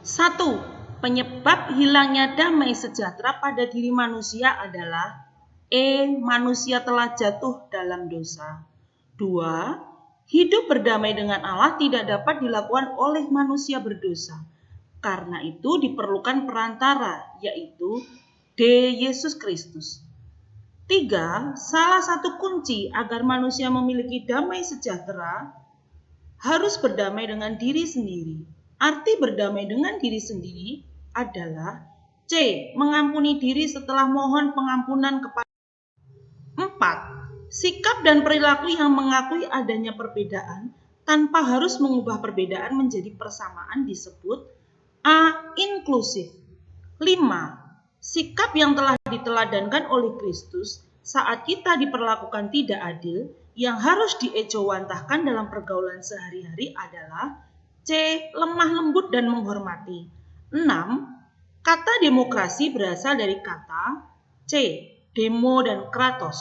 1. Penyebab hilangnya damai sejahtera pada diri manusia adalah manusia telah jatuh dalam dosa. 2. Hidup berdamai dengan Allah tidak dapat dilakukan oleh manusia berdosa. Karena itu diperlukan perantara, yaitu Yesus Kristus. 3. Salah satu kunci agar manusia memiliki damai sejahtera harus berdamai dengan diri sendiri. Arti berdamai dengan diri sendiri adalah C. Mengampuni diri setelah mohon pengampunan kepada 4. Sikap dan perilaku yang mengakui adanya perbedaan tanpa harus mengubah perbedaan menjadi persamaan disebut A. Inklusif. 5. Sikap yang telah diteladankan oleh Kristus saat kita diperlakukan tidak adil yang harus diejawantahkan dalam pergaulan sehari-hari adalah C. Lemah lembut dan menghormati. 6. Kata demokrasi berasal dari kata C. Demo dan kratos.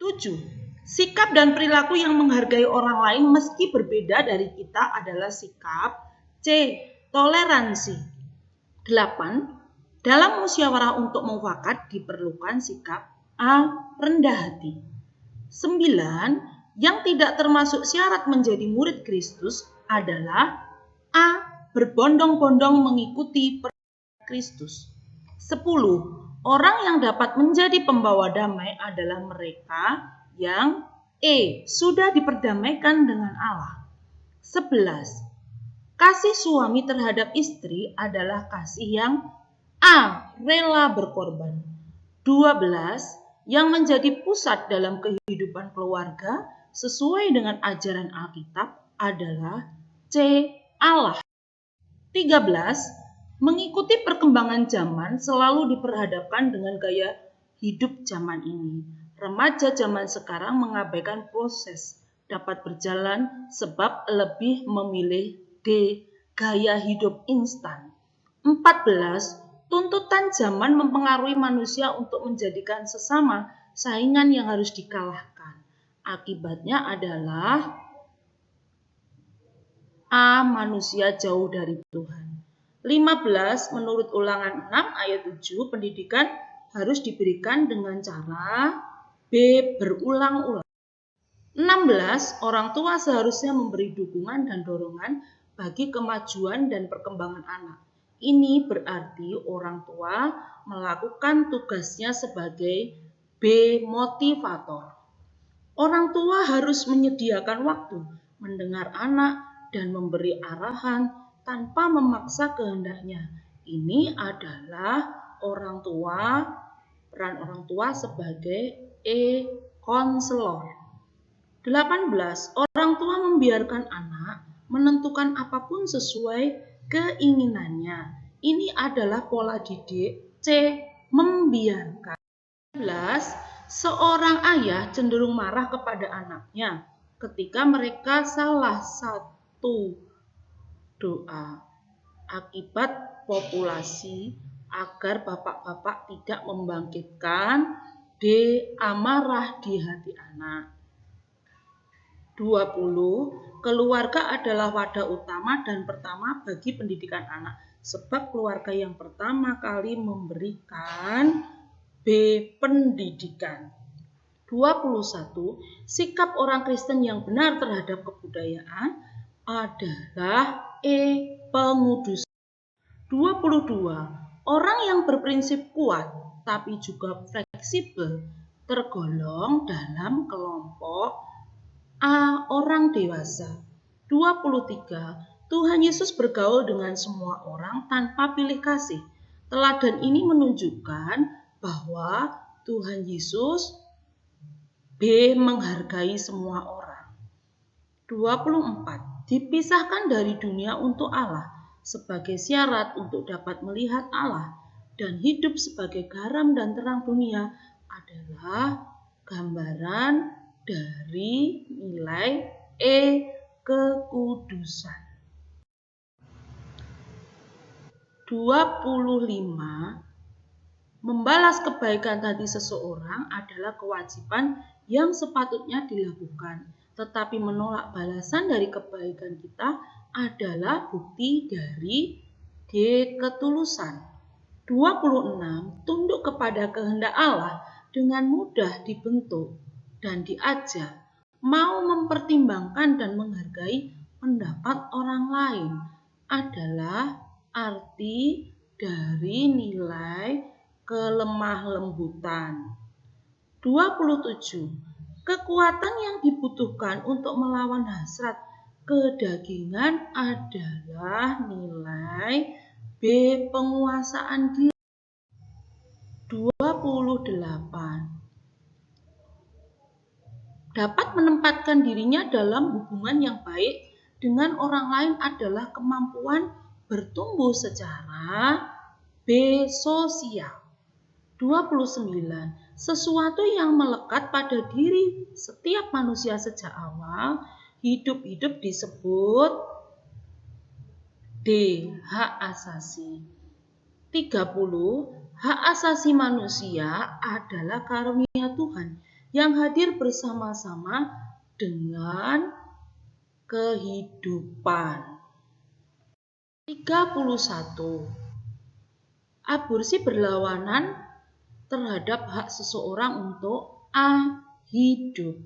7. Sikap dan perilaku yang menghargai orang lain meski berbeda dari kita adalah sikap C. Toleransi. 8. Dalam musyawarah untuk mufakat diperlukan sikap A. Rendah hati. 9. Yang tidak termasuk syarat menjadi murid Kristus adalah A. Berbondong-bondong mengikuti perintah Kristus. 10. Orang yang dapat menjadi pembawa damai adalah mereka yang sudah diperdamaikan dengan Allah. 11. Kasih suami terhadap istri adalah kasih yang A. Rela berkorban. 12. Yang menjadi pusat dalam kehidupan keluarga sesuai dengan ajaran Alkitab adalah C. Allah. 13. Mengikuti perkembangan zaman selalu diperhadapkan dengan gaya hidup zaman ini. Remaja zaman sekarang mengabaikan proses dapat berjalan sebab lebih memilih D. Gaya hidup instan. 14. Tuntutan zaman mempengaruhi manusia untuk menjadikan sesama saingan yang harus dikalahkan. Akibatnya adalah A. Manusia jauh dari Tuhan. 15. Menurut Ulangan 6 ayat 7, pendidikan harus diberikan dengan cara B. Berulang-ulang. 16. Orang tua seharusnya memberi dukungan dan dorongan bagi kemajuan dan perkembangan anak. Ini berarti orang tua melakukan tugasnya sebagai B. Motivator. Orang tua harus menyediakan waktu, mendengar anak, dan memberi arahan tanpa memaksa kehendaknya. Ini adalah peran orang tua sebagai konselor. 18. Orang tua membiarkan anak menentukan apapun sesuai keinginannya. Ini adalah pola didik C. Membiarkan. 19. Seorang ayah cenderung marah kepada anaknya ketika mereka salah satu doa akibat populasi agar bapak-bapak tidak membangkitkan D. Amarah di hati anak. 20. Keluarga adalah wadah utama dan pertama bagi pendidikan anak, sebab keluarga yang pertama kali memberikan B. Pendidikan. 21. Sikap orang Kristen yang benar terhadap kebudayaan adalah Pengudusan. 22. Orang yang berprinsip kuat tapi juga fleksibel tergolong dalam kelompok A. Orang dewasa. 23. Tuhan Yesus bergaul dengan semua orang tanpa pilih kasih. Teladan ini menunjukkan bahwa Tuhan Yesus B. Menghargai semua orang. 24. Dipisahkan dari dunia untuk Allah sebagai syarat untuk dapat melihat Allah dan hidup sebagai garam dan terang dunia adalah gambaran dari nilai kekudusan. 25. Membalas kebaikan hati seseorang adalah kewajiban yang sepatutnya dilakukan, tetapi menolak balasan dari kebaikan kita adalah bukti dari D. Ketulusan. 26. Tunduk kepada kehendak Allah dengan mudah dibentuk dan diajak, mau mempertimbangkan dan menghargai pendapat orang lain adalah arti dari nilai kelemah lembutan. 27. Kekuatan yang dibutuhkan untuk melawan hasrat kedagingan adalah nilai B. Penguasaan diri. 28. Dapat menempatkan dirinya dalam hubungan yang baik dengan orang lain adalah kemampuan bertumbuh secara B. Sosial. 29. Sesuatu yang melekat pada diri setiap manusia sejak awal hidup disebut D. Hak asasi. 30. Hak asasi manusia adalah karunia Tuhan yang hadir bersama-sama dengan kehidupan. 31. Aborsi berlawanan terhadap hak seseorang untuk A. Hidup.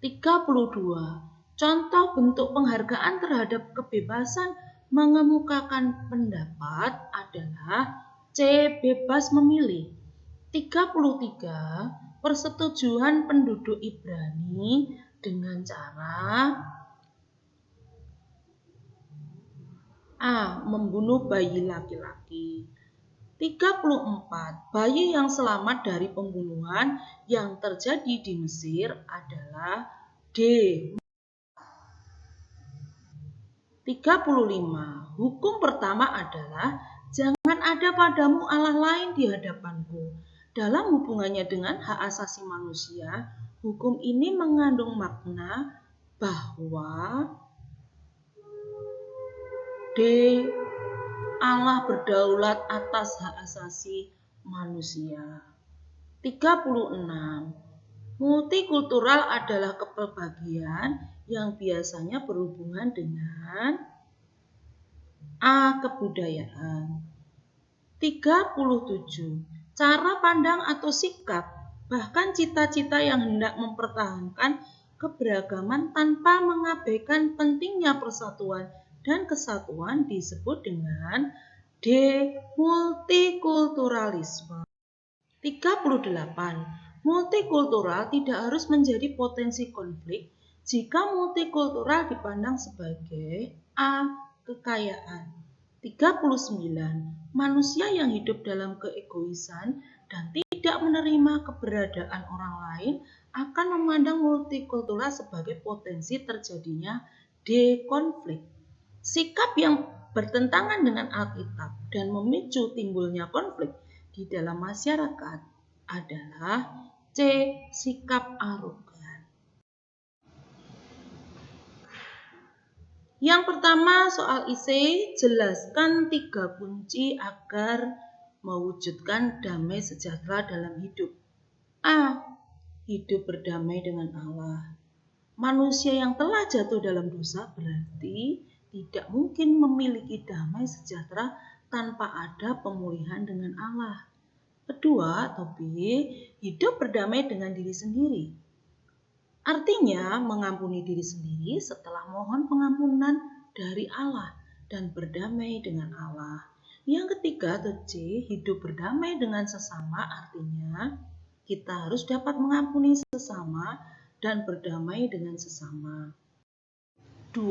32. Contoh bentuk penghargaan terhadap kebebasan mengemukakan pendapat adalah C. Bebas memilih. 33. Persetujuan penduduk Ibrani dengan cara A. Membunuh bayi laki-laki. 34. Bayi yang selamat dari pembunuhan yang terjadi di Mesir adalah D. 35. Hukum pertama adalah jangan ada padamu Allah lain di hadapanku. Dalam hubungannya dengan hak asasi manusia, hukum ini mengandung makna bahwa D. Allah berdaulat atas hak asasi manusia. 36. Multikultural adalah kepribadian yang biasanya berhubungan dengan A. Kebudayaan. 37. Cara pandang atau sikap, bahkan cita-cita yang hendak mempertahankan keberagaman tanpa mengabaikan pentingnya persatuan dan kesatuan disebut dengan D. Multikulturalisme. 38. Multikultural tidak harus menjadi potensi konflik jika multikultural dipandang sebagai A. Kekayaan. 39. Manusia yang hidup dalam keegoisan dan tidak menerima keberadaan orang lain akan memandang multikultural sebagai potensi terjadinya D. Konflik. Sikap yang bertentangan dengan Alkitab dan memicu timbulnya konflik di dalam masyarakat adalah C. Sikap arogan. Yang pertama soal isi, jelaskan 3 kunci agar mewujudkan damai sejahtera dalam hidup. A. Hidup berdamai dengan Allah. Manusia yang telah jatuh dalam dosa berarti tidak mungkin memiliki damai sejahtera tanpa ada pemulihan dengan Allah. Kedua atau B. Hidup berdamai dengan diri sendiri. Artinya mengampuni diri sendiri setelah mohon pengampunan dari Allah dan berdamai dengan Allah. Yang ketiga atau C. Hidup berdamai dengan sesama artinya kita harus dapat mengampuni sesama dan berdamai dengan sesama. 2.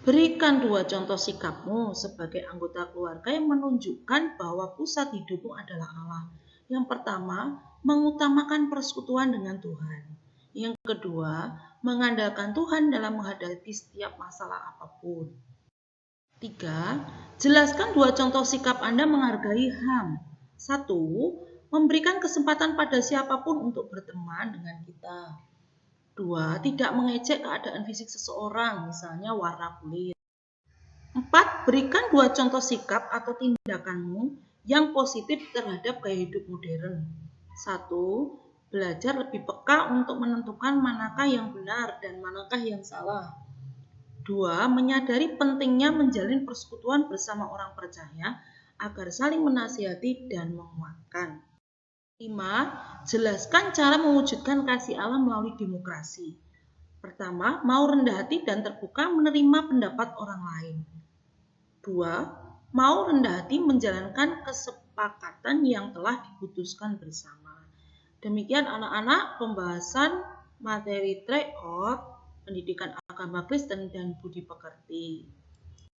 Berikan 2 contoh sikapmu sebagai anggota keluarga yang menunjukkan bahwa pusat hidupmu adalah Allah. Yang pertama, mengutamakan persekutuan dengan Tuhan. Yang kedua, mengandalkan Tuhan dalam menghadapi setiap masalah apapun. 3. Jelaskan 2 contoh sikap Anda menghargai HAM. 1. Memberikan kesempatan pada siapapun untuk berteman dengan kita. 2. Tidak mengejek keadaan fisik seseorang, misalnya warna kulit. 4. Berikan 2 contoh sikap atau tindakanmu yang positif terhadap gaya hidup modern. 1. Belajar lebih peka untuk menentukan manakah yang benar dan manakah yang salah. 2. Menyadari pentingnya menjalin persekutuan bersama orang percaya agar saling menasihati dan menguatkan. 5. Jelaskan cara mewujudkan kasih Allah melalui demokrasi. Pertama, mau rendah hati dan terbuka menerima pendapat orang lain. 2. Mau rendah hati menjalankan kesepakatan yang telah diputuskan bersama. Demikian anak-anak pembahasan materi tryout pendidikan agama Kristen dan budi pekerti.